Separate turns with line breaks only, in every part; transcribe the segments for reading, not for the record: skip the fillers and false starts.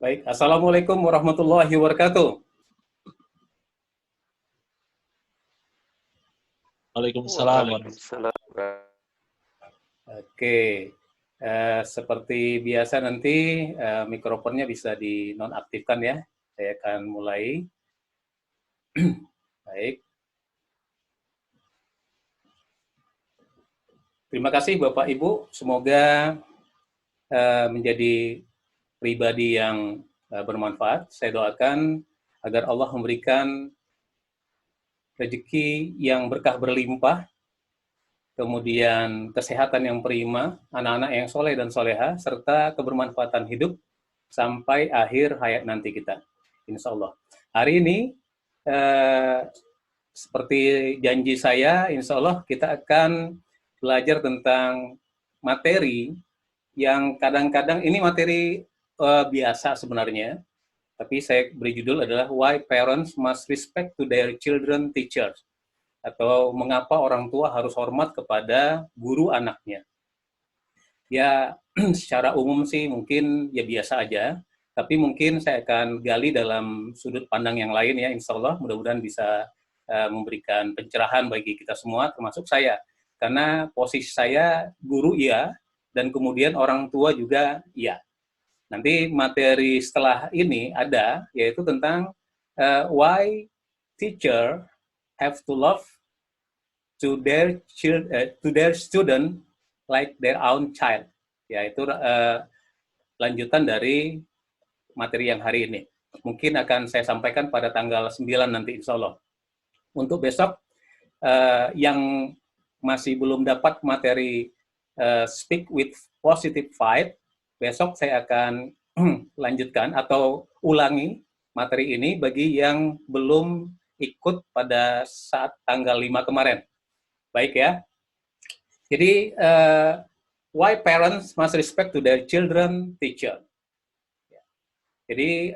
Baik, Assalamualaikum warahmatullahi wabarakatuh.
Waalaikumsalam
Waalaikumsalam.
Oke, seperti biasa nanti mikrofonnya bisa dinonaktifkan ya. Saya akan mulai. Baik. Terima kasih Bapak Ibu. Semoga menjadi pribadi yang bermanfaat. Saya doakan agar Allah memberikan rezeki yang berkah berlimpah, kemudian kesehatan yang prima, anak-anak yang soleh dan soleha, serta kebermanfaatan hidup sampai akhir hayat nanti kita. Insya Allah. Hari ini, seperti janji saya, insya Allah kita akan belajar tentang materi yang kadang-kadang ini materi biasa sebenarnya, tapi saya beri judul adalah Why Parents Must Respect to Their Children Teachers, atau mengapa orang tua harus hormat kepada guru anaknya. Ya, secara umum sih mungkin ya biasa aja, tapi mungkin saya akan gali dalam sudut pandang yang lain ya, insya Allah mudah-mudahan bisa memberikan pencerahan bagi kita semua, termasuk saya. Karena posisi saya guru iya, dan kemudian orang tua juga iya. Nanti materi setelah ini ada, yaitu tentang why teacher have to love to their student like their own child. Yaitu lanjutan dari materi yang hari ini. Mungkin akan saya sampaikan pada tanggal 9 nanti insya Allah. Untuk besok, yang masih belum dapat materi Speak with Positive Vibe, besok saya akan lanjutkan atau ulangi materi ini bagi yang belum ikut pada saat tanggal 5 kemarin. Baik ya. Jadi, why parents must respect to their children teacher. Jadi,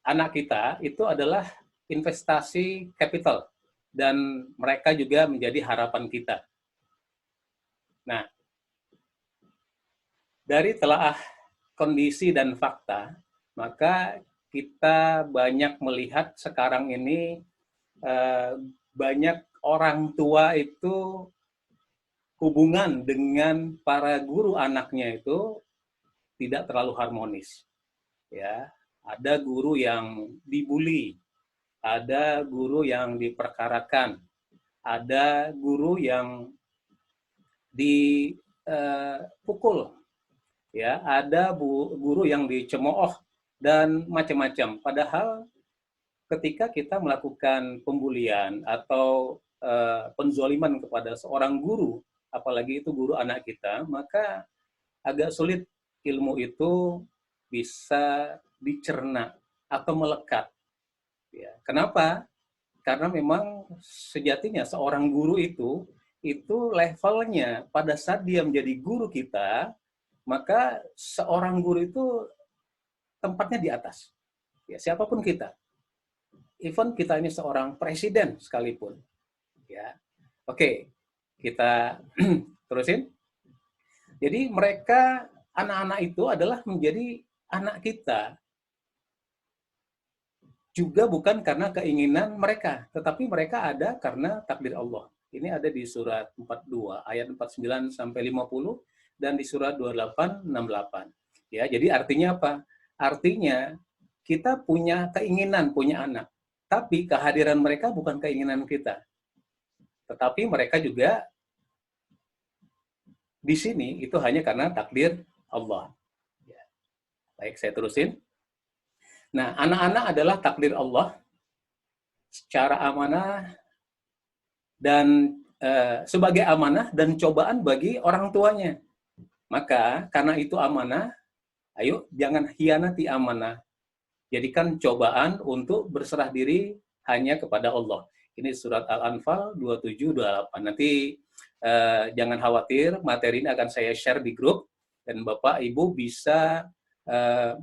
anak kita itu adalah investasi capital, dan mereka juga menjadi harapan kita. Nah, dari telaah kondisi dan fakta, maka kita banyak melihat sekarang ini banyak orang tua itu hubungan dengan para guru anaknya itu tidak terlalu harmonis. Ya, ada guru yang dibully, ada guru yang diperkarakan, ada guru yang dipukul, ya, ada guru yang dicemooh dan macam-macam. Padahal ketika kita melakukan pembulian atau penzoliman kepada seorang guru, apalagi itu guru anak kita, maka agak sulit ilmu itu bisa dicerna atau melekat. Ya, kenapa? Karena memang sejatinya seorang guru itu levelnya pada saat dia menjadi guru kita, maka seorang guru itu tempatnya di atas. Ya, siapapun kita. Even kita ini seorang presiden sekalipun. Ya. Oke, kita terusin. Jadi mereka, anak-anak itu adalah menjadi anak kita juga bukan karena keinginan mereka, tetapi mereka ada karena takdir Allah. Ini ada di surat 42 ayat 49 sampai 50 dan di surat 28 68. Ya, jadi artinya apa? Artinya kita punya keinginan punya anak, tapi kehadiran mereka bukan keinginan kita. Tetapi mereka juga di sini itu hanya karena takdir Allah. Ya. Baik, saya terusin. Nah, anak-anak adalah takdir Allah secara amanah dan sebagai amanah dan cobaan bagi orang tuanya. Maka karena itu amanah, ayo jangan hianati amanah. Jadikan cobaan untuk berserah diri hanya kepada Allah. Ini surat Al-Anfal 27-28. Nanti jangan khawatir, materi ini akan saya share di grup dan Bapak Ibu bisa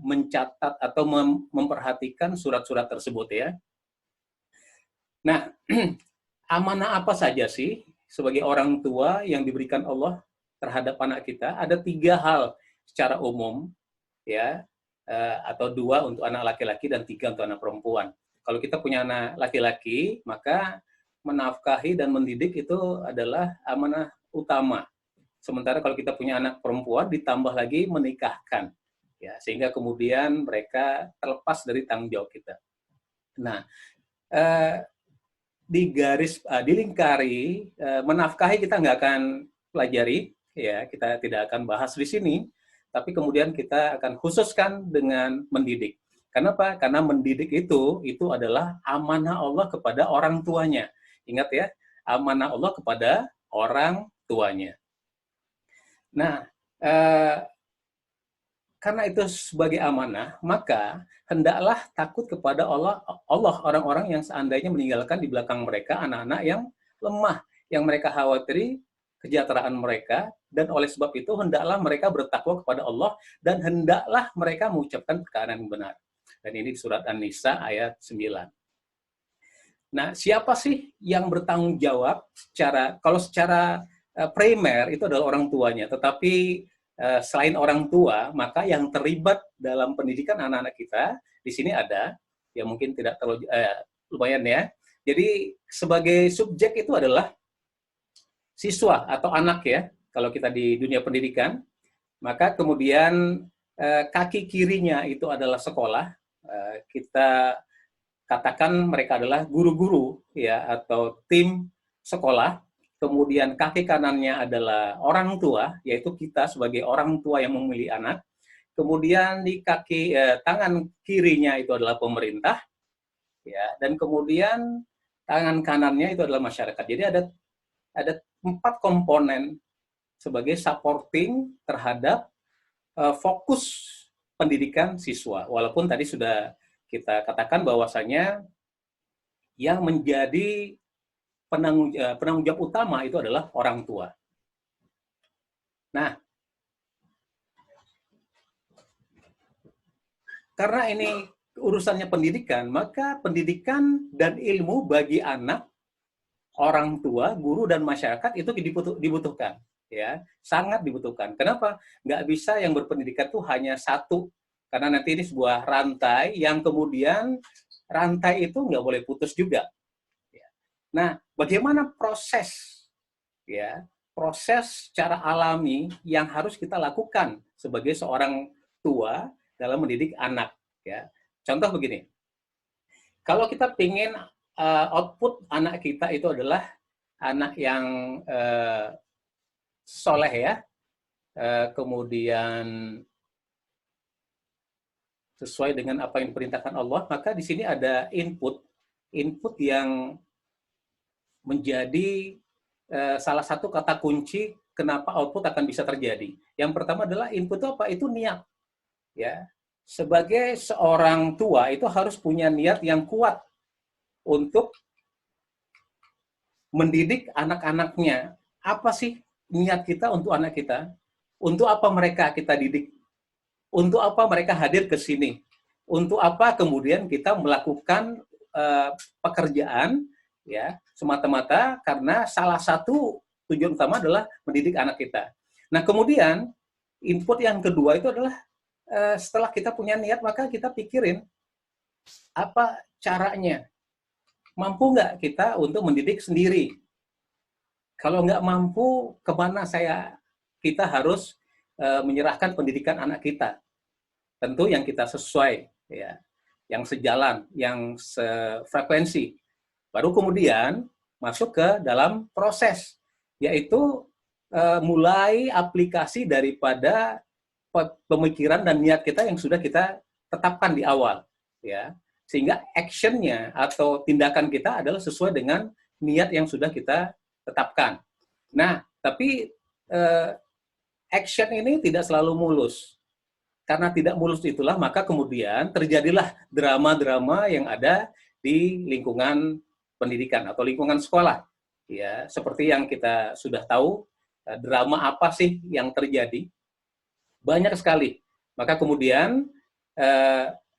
mencatat atau memperhatikan surat-surat tersebut ya. Nah, amanah apa saja sih sebagai orang tua yang diberikan Allah terhadap anak kita? Ada 3 hal secara umum ya. atau 2 untuk anak laki-laki dan 3 untuk anak perempuan. Kalau kita punya anak laki-laki, maka menafkahi dan mendidik itu adalah amanah utama. Sementara kalau kita punya anak perempuan, ditambah lagi menikahkan, ya, sehingga kemudian mereka terlepas dari tanggung jawab kita. Nah, dilingkari, menafkahi kita nggak akan pelajari, ya, kita tidak akan bahas di sini, tapi kemudian kita akan khususkan dengan mendidik. Kenapa? Karena mendidik itu adalah amanah Allah kepada orang tuanya. Ingat ya, amanah Allah kepada orang tuanya. Nah, karena itu sebagai amanah, maka hendaklah takut kepada Allah orang-orang yang seandainya meninggalkan di belakang mereka anak-anak yang lemah, yang mereka khawatiri kesejahteraan mereka, dan oleh sebab itu hendaklah mereka bertakwa kepada Allah dan hendaklah mereka mengucapkan perkataan yang benar. Dan ini di surat An-Nisa ayat 9. Nah, siapa sih yang bertanggung jawab kalau secara primer itu adalah orang tuanya, tetapi selain orang tua, maka yang terlibat dalam pendidikan anak-anak kita di sini ada, ya mungkin tidak terlalu lumayan ya. Jadi sebagai subjek itu adalah siswa atau anak ya, kalau kita di dunia pendidikan, maka kemudian kaki kirinya itu adalah sekolah. Kita katakan mereka adalah guru-guru ya atau tim sekolah. Kemudian kaki kanannya adalah orang tua, yaitu kita sebagai orang tua yang memilih anak. Kemudian di tangan kirinya itu adalah pemerintah, ya, dan kemudian tangan kanannya itu adalah masyarakat. Jadi ada 4 komponen sebagai supporting terhadap fokus pendidikan siswa. Walaupun tadi sudah kita katakan bahwasanya yang menjadi penanggung jawab utama itu adalah orang tua. Nah, karena ini urusannya pendidikan, maka pendidikan dan ilmu bagi anak, orang tua, guru, dan masyarakat itu dibutuhkan. Ya, sangat dibutuhkan. Kenapa? Nggak bisa yang berpendidikan itu hanya satu. Karena nanti ini sebuah rantai yang kemudian rantai itu nggak boleh putus juga. Nah, bagaimana proses secara alami yang harus kita lakukan sebagai seorang tua dalam mendidik anak? Ya, contoh begini, kalau kita ingin output anak kita itu adalah anak yang soleh ya, kemudian sesuai dengan apa yang diperintahkan Allah, maka di sini ada input yang menjadi salah satu kata kunci kenapa output akan bisa terjadi. Yang pertama adalah input itu apa? Itu niat. Ya, sebagai seorang tua itu harus punya niat yang kuat untuk mendidik anak-anaknya. Apa sih niat kita untuk anak kita? Untuk apa mereka kita didik? Untuk apa mereka hadir ke sini? Untuk apa kemudian kita melakukan pekerjaan ya semata-mata karena salah satu tujuan utama adalah mendidik anak kita. Nah, kemudian input yang kedua itu adalah setelah kita punya niat, maka kita pikirin apa caranya. Mampu nggak kita untuk mendidik sendiri? Kalau nggak mampu, kemana kita harus menyerahkan pendidikan anak kita? Tentu yang kita sesuai, ya, yang sejalan, yang sefrekuensi. Baru kemudian masuk ke dalam proses, yaitu mulai aplikasi daripada pemikiran dan niat kita yang sudah kita tetapkan di awal, ya, sehingga actionnya atau tindakan kita adalah sesuai dengan niat yang sudah kita tetapkan. Nah, tapi action ini tidak selalu mulus. Karena tidak mulus itulah maka kemudian terjadilah drama-drama yang ada di lingkungan pendidikan atau lingkungan sekolah. Ya, seperti yang kita sudah tahu, drama apa sih yang terjadi? Banyak sekali. Maka kemudian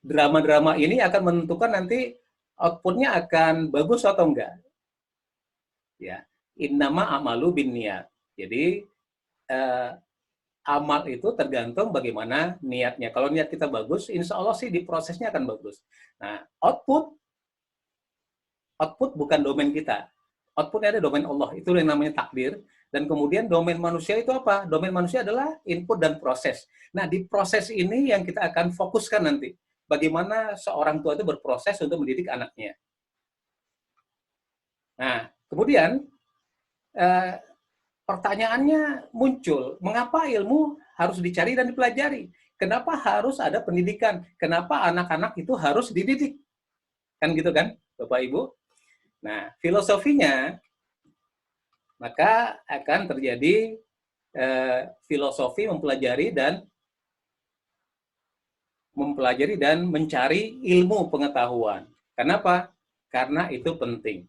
drama-drama ini akan menentukan nanti outputnya akan bagus atau enggak. Ya, innama amalu binniyat. Jadi amal itu tergantung bagaimana niatnya. Kalau niat kita bagus, insya Allah sih di prosesnya akan bagus. Nah, output bukan domain kita. Outputnya ada domain Allah, itu yang namanya takdir. Dan kemudian domain manusia itu apa? Domain manusia adalah input dan proses. Nah, di proses ini yang kita akan fokuskan nanti. Bagaimana seorang tua itu berproses untuk mendidik anaknya. Nah, kemudian pertanyaannya muncul, mengapa ilmu harus dicari dan dipelajari? Kenapa harus ada pendidikan? Kenapa anak-anak itu harus dididik? Kan gitu kan, Bapak Ibu? Nah, filosofinya, maka akan terjadi filosofi mempelajari dan mencari ilmu pengetahuan. Kenapa? Karena itu penting.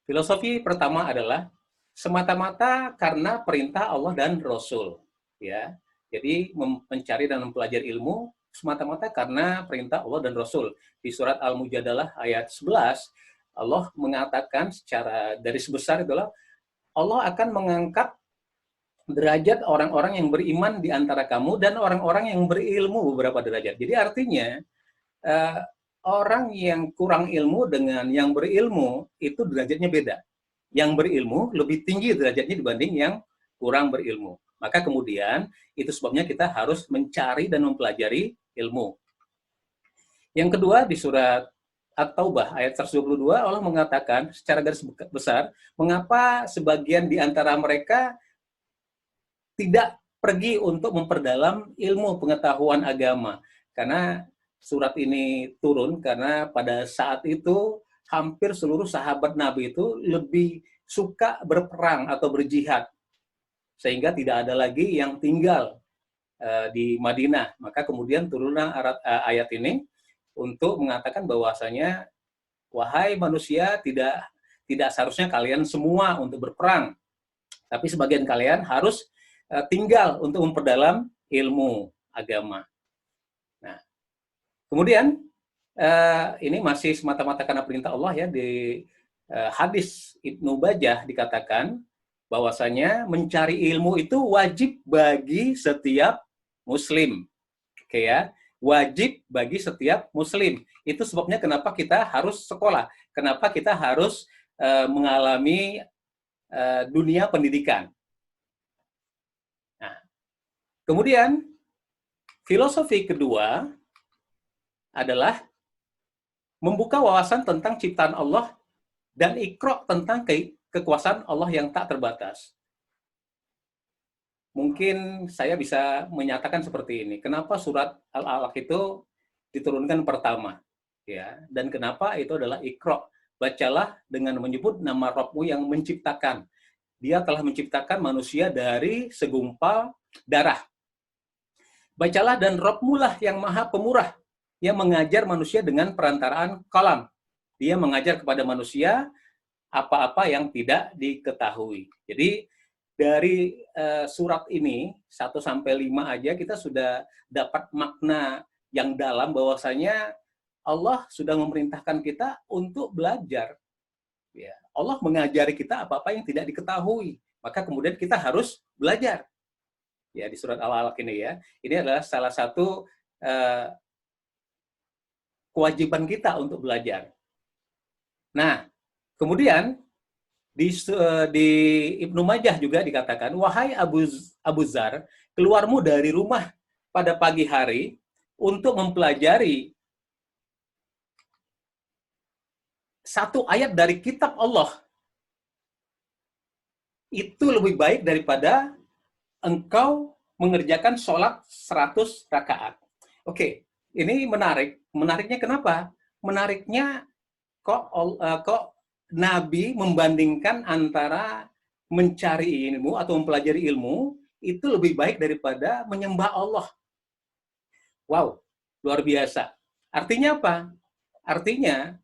Filosofi pertama adalah semata-mata karena perintah Allah dan Rasul. Ya, jadi mencari dan mempelajari ilmu semata-mata karena perintah Allah dan Rasul. Di surat Al-Mujadalah ayat 11, Allah mengatakan secara garis besar itulah Allah akan mengangkat derajat orang-orang yang beriman di antara kamu dan orang-orang yang berilmu beberapa derajat. Jadi artinya orang yang kurang ilmu dengan yang berilmu itu derajatnya beda. Yang berilmu lebih tinggi derajatnya dibanding yang kurang berilmu. Maka kemudian itu sebabnya kita harus mencari dan mempelajari ilmu. Yang kedua di surat At-Taubah ayat 122 Allah mengatakan secara garis besar mengapa sebagian di antara mereka tidak pergi untuk memperdalam ilmu pengetahuan agama. Karena surat ini turun karena pada saat itu hampir seluruh sahabat Nabi itu lebih suka berperang atau berjihad. Sehingga tidak ada lagi yang tinggal di Madinah. Maka kemudian turunlah ayat ini untuk mengatakan bahwasanya wahai manusia, tidak seharusnya kalian semua untuk berperang. Tapi sebagian kalian harus tinggal untuk memperdalam ilmu agama. Nah, kemudian ini masih semata-mata karena perintah Allah ya, di hadis Ibnu Bajah dikatakan bahwasanya mencari ilmu itu wajib bagi setiap muslim. Oke ya, wajib bagi setiap muslim. Itu sebabnya kenapa kita harus sekolah, kenapa kita harus mengalami dunia pendidikan. Nah, kemudian filosofi kedua adalah membuka wawasan tentang ciptaan Allah dan ikro tentang kekuasaan Allah yang tak terbatas. Mungkin saya bisa menyatakan seperti ini. Kenapa surat Al-Alaq itu diturunkan pertama? Ya, dan kenapa itu adalah ikro? Bacalah dengan menyebut nama Rabbmu yang menciptakan. Dia telah menciptakan manusia dari segumpal darah. Bacalah dan Rabbmu lah yang maha pemurah, yang mengajar manusia dengan perantaraan kalam. Dia mengajar kepada manusia apa-apa yang tidak diketahui. Jadi dari surat ini 1-5 aja kita sudah dapat makna yang dalam bahwasanya Allah sudah memerintahkan kita untuk belajar. Ya, Allah mengajari kita apa-apa yang tidak diketahui. Maka kemudian kita harus belajar. Ya, di surat Al-Alaq ini ya. Ini adalah salah satu kewajiban kita untuk belajar. Nah, kemudian di Ibnu Majah juga dikatakan, wahai Abu Zar, keluarmu dari rumah pada pagi hari untuk mempelajari satu ayat dari kitab Allah. Itu lebih baik daripada engkau mengerjakan sholat 100 rakaat. Oke, ini menarik. Menariknya kenapa? Menariknya kok Nabi membandingkan antara mencari ilmu atau mempelajari ilmu itu lebih baik daripada menyembah Allah. Wow, luar biasa. Artinya apa? Artinya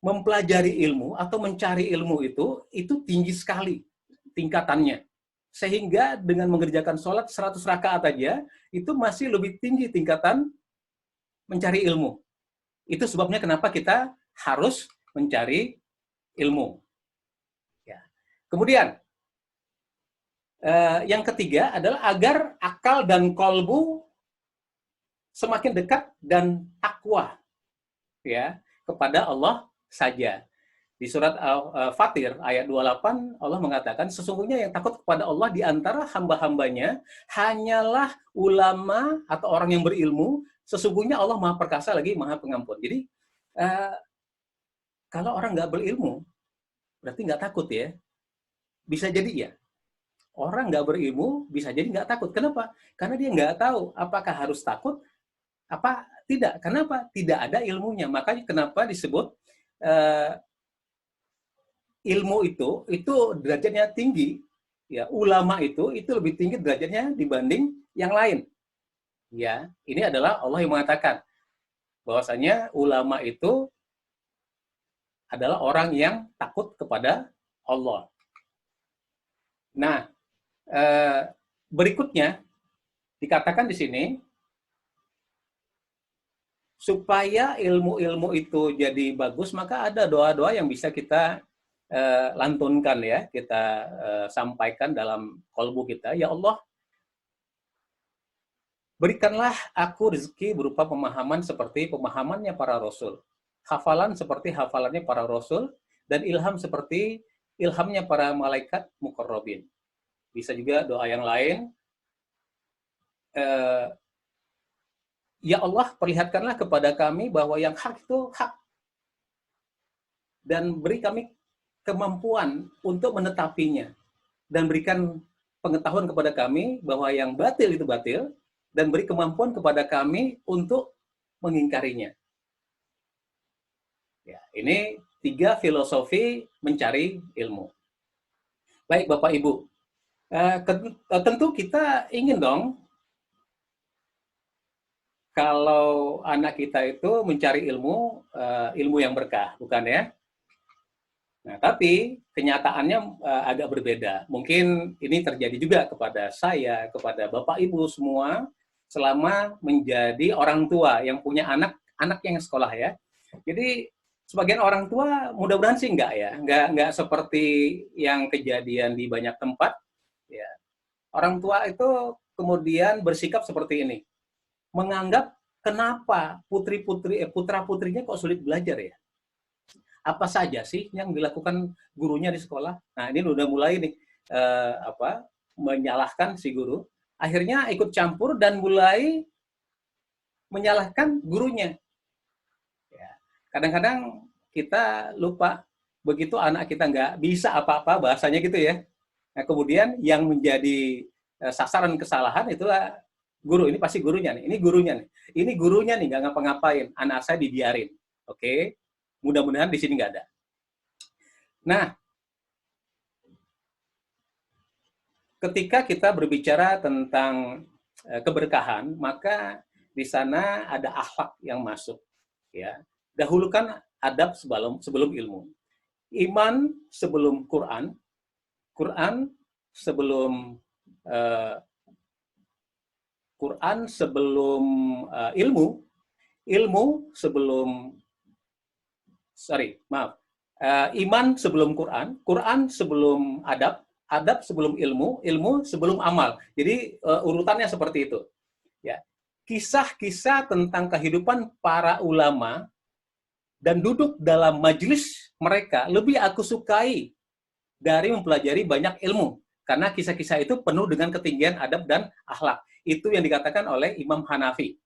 mempelajari ilmu atau mencari ilmu itu tinggi sekali tingkatannya. Sehingga dengan mengerjakan sholat 100 rakaat aja, itu masih lebih tinggi tingkatan mencari ilmu. Itu sebabnya kenapa kita harus mencari ilmu. Ya. Kemudian, Yang ketiga adalah agar akal dan kolbu semakin dekat dan takwa ya kepada Allah saja. Di surat Al-Fatir ayat 28 Allah mengatakan sesungguhnya yang takut kepada Allah di antara hamba-hambanya hanyalah ulama atau orang yang berilmu, sesungguhnya Allah Maha Perkasa lagi Maha Pengampun. Jadi kalau orang nggak berilmu berarti nggak takut ya. Bisa jadi ya. Orang nggak berilmu bisa jadi nggak takut. Kenapa? Karena dia nggak tahu apakah harus takut apa tidak. Kenapa? Tidak ada ilmunya. Makanya kenapa disebut ilmu itu derajatnya tinggi. Ya, ulama itu lebih tinggi derajatnya dibanding yang lain. Ya, ini adalah Allah yang mengatakan bahwasanya ulama itu adalah orang yang takut kepada Allah. Nah, berikutnya dikatakan di sini supaya ilmu-ilmu itu jadi bagus, maka ada doa-doa yang bisa kita lantunkan ya, kita sampaikan dalam kolbu kita. Ya Allah, berikanlah aku rezeki berupa pemahaman seperti pemahamannya para rasul, hafalan seperti hafalannya para rasul, dan ilham seperti ilhamnya para malaikat muqarrabin. Bisa juga doa yang lain, ya Allah, perlihatkanlah kepada kami bahwa yang hak itu hak, dan beri kami kemampuan untuk menetapinya, dan berikan pengetahuan kepada kami bahwa yang batil itu batil, dan beri kemampuan kepada kami untuk mengingkarinya. Ya, ini 3 filosofi mencari ilmu. Baik Bapak Ibu, tentu kita ingin dong kalau anak kita itu mencari ilmu, ilmu yang berkah, bukan ya? Nah, tapi kenyataannya agak berbeda. Mungkin ini terjadi juga kepada saya, kepada Bapak Ibu semua, selama menjadi orang tua yang punya anak yang sekolah ya. Jadi sebagian orang tua mudah-mudahan sih enggak ya, enggak seperti yang kejadian di banyak tempat. Ya. Orang tua itu kemudian bersikap seperti ini, menganggap kenapa putra-putrinya kok sulit belajar ya? Apa saja sih yang dilakukan gurunya di sekolah? Nah, ini udah mulai nih menyalahkan si guru. Akhirnya ikut campur dan mulai menyalahkan gurunya. Ya. Kadang-kadang kita lupa begitu anak kita nggak bisa apa-apa bahasanya gitu ya. Nah, kemudian yang menjadi sasaran kesalahan itulah guru. Ini pasti gurunya nih. Ini gurunya nih. Ini gurunya nih nggak ngapa-ngapain. Anak saya dibiarin. Oke. Mudah-mudahan di sini nggak ada. Nah, ketika kita berbicara tentang keberkahan, maka di sana ada akhlak yang masuk. Ya, dahulukan adab sebelum ilmu. Iman sebelum Quran, Quran sebelum ilmu, ilmu sebelum iman sebelum Quran, Quran sebelum adab, adab sebelum ilmu, ilmu sebelum amal. Jadi urutannya seperti itu. Ya. Kisah-kisah tentang kehidupan para ulama dan duduk dalam majelis mereka lebih aku sukai dari mempelajari banyak ilmu. Karena kisah-kisah itu penuh dengan ketinggian adab dan akhlak. Itu yang dikatakan oleh Imam Hanafi.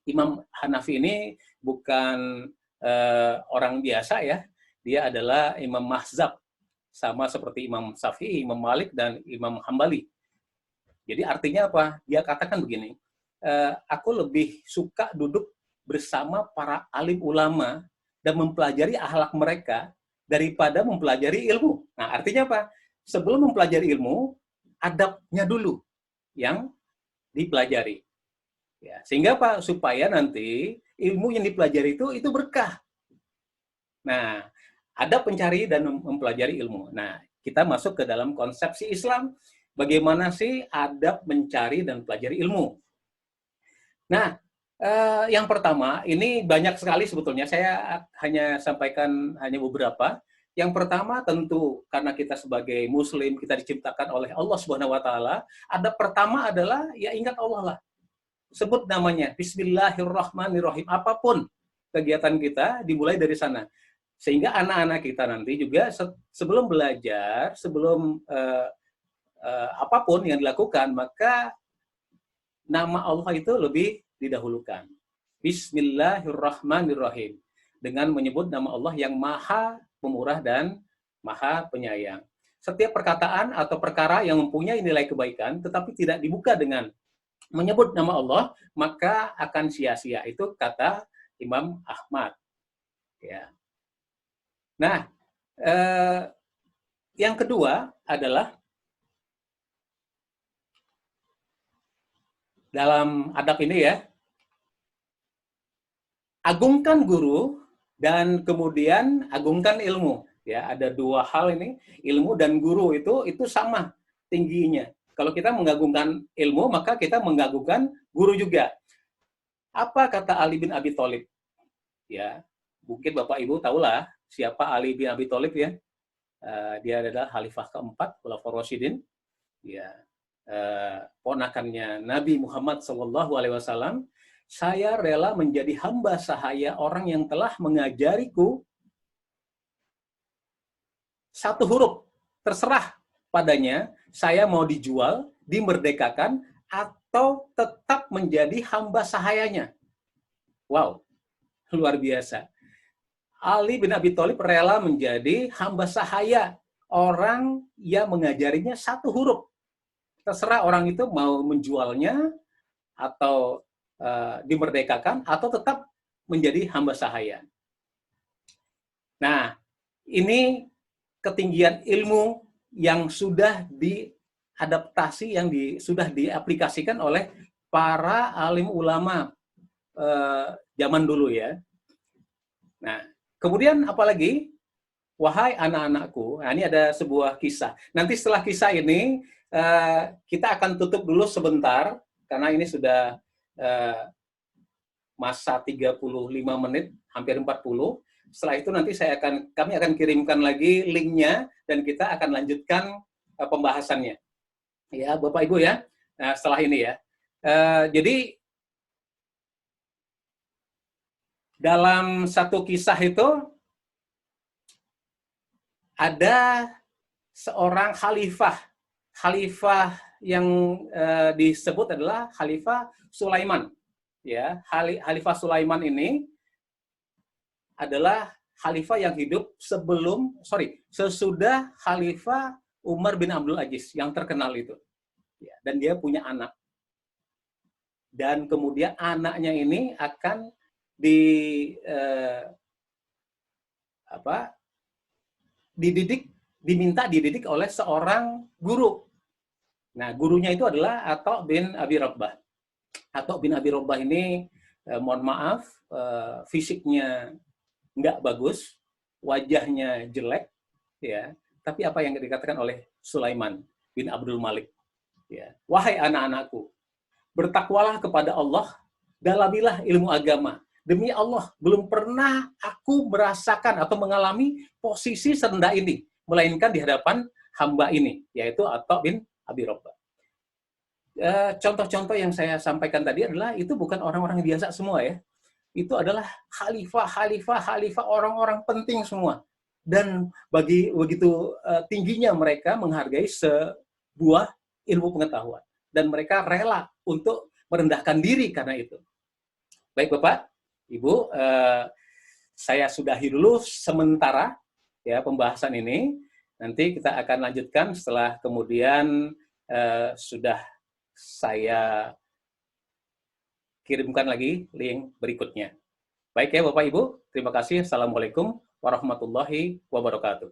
Imam Hanafi ini bukan orang biasa ya, dia adalah imam mazhab, sama seperti Imam Syafi'i, Imam Malik, dan Imam Hambali. Jadi artinya apa? Dia katakan begini, aku lebih suka duduk bersama para alim ulama dan mempelajari akhlak mereka daripada mempelajari ilmu. Nah, artinya apa? Sebelum mempelajari ilmu, adabnya dulu yang dipelajari. Ya, sehingga apa? Supaya nanti ilmu yang dipelajari itu berkah. Nah, ada pencari dan mempelajari ilmu. Nah, kita masuk ke dalam konsepsi Islam. Bagaimana sih adab mencari dan pelajari ilmu? Nah, yang pertama, ini banyak sekali sebetulnya. Saya hanya sampaikan hanya beberapa. Yang pertama tentu karena kita sebagai muslim, kita diciptakan oleh Allah Subhanahu wa taala, ada pertama adalah ya ingat Allah lah. Sebut namanya, bismillahirrahmanirrahim. Apapun kegiatan kita dimulai dari sana. Sehingga anak-anak kita nanti juga sebelum belajar, sebelum apapun yang dilakukan, maka nama Allah itu lebih didahulukan. Bismillahirrahmanirrahim. Dengan menyebut nama Allah yang maha pemurah dan maha penyayang. Setiap perkataan atau perkara yang mempunyai nilai kebaikan, tetapi tidak dibuka dengan menyebut nama Allah, maka akan sia-sia. Itu kata Imam Ahmad. Ya. Nah, yang kedua adalah dalam adab ini ya, agungkan guru dan kemudian agungkan ilmu. Ya, ada dua hal ini, ilmu dan guru itu sama tingginya. Kalau kita mengagungkan ilmu, maka kita mengagungkan guru juga. Apa kata Ali bin Abi Thalib? Ya, mungkin Bapak Ibu tahulah siapa Ali bin Abi Thalib ya. Dia adalah khalifah keempat, Khulafaur Rasyidin. Ya, ponakannya Nabi Muhammad SAW. Saya rela menjadi hamba sahaya orang yang telah mengajariku satu huruf, terserah padanya, saya mau dijual, dimerdekakan, atau tetap menjadi hamba sahayanya. Wow, luar biasa. Ali bin Abi Thalib rela menjadi hamba sahaya orang yang mengajarinya satu huruf. Terserah orang itu mau menjualnya, atau dimerdekakan, atau tetap menjadi hamba sahaya. Nah, ini ketinggian ilmu yang sudah diadaptasi, yang sudah diaplikasikan oleh para alim ulama zaman dulu ya. Nah, kemudian apalagi, wahai anak-anakku, nah ini ada sebuah kisah. Nanti setelah kisah ini, kita akan tutup dulu sebentar, karena ini sudah masa 35 menit, hampir 40. Setelah itu nanti kami akan kirimkan lagi linknya dan kita akan lanjutkan pembahasannya. Ya, Bapak Ibu ya. Nah, setelah ini ya. Jadi dalam satu kisah itu ada seorang khalifah yang disebut adalah Khalifah Sulaiman. Ya, Khalifah Sulaiman ini adalah khalifah yang hidup sesudah Khalifah Umar bin Abdul Aziz yang terkenal itu. Ya, dan dia punya anak. Dan kemudian anaknya ini akan diminta dididik oleh seorang guru. Nah, gurunya itu adalah Atha bin Abi Rabbah. Atha bin Abi Rabbah ini, mohon maaf, fisiknya nggak bagus, wajahnya jelek, ya. Tapi apa yang dikatakan oleh Sulaiman bin Abdul Malik? Ya. Wahai anak-anakku, bertakwalah kepada Allah, dalamilah ilmu agama. Demi Allah, belum pernah aku merasakan atau mengalami posisi serendah ini, melainkan di hadapan hamba ini, yaitu Atha bin Abi Rabbah. Contoh-contoh yang saya sampaikan tadi adalah itu bukan orang-orang biasa semua ya. Itu adalah khalifah, orang-orang penting semua. Dan begitu tingginya mereka menghargai sebuah ilmu pengetahuan. Dan mereka rela untuk merendahkan diri karena itu. Baik Bapak, Ibu, saya sudahi dulu sementara ya pembahasan ini. Nanti kita akan lanjutkan setelah kemudian sudah saya kirimkan lagi link berikutnya. Baik ya Bapak Ibu, terima kasih. Assalamualaikum warahmatullahi wabarakatuh.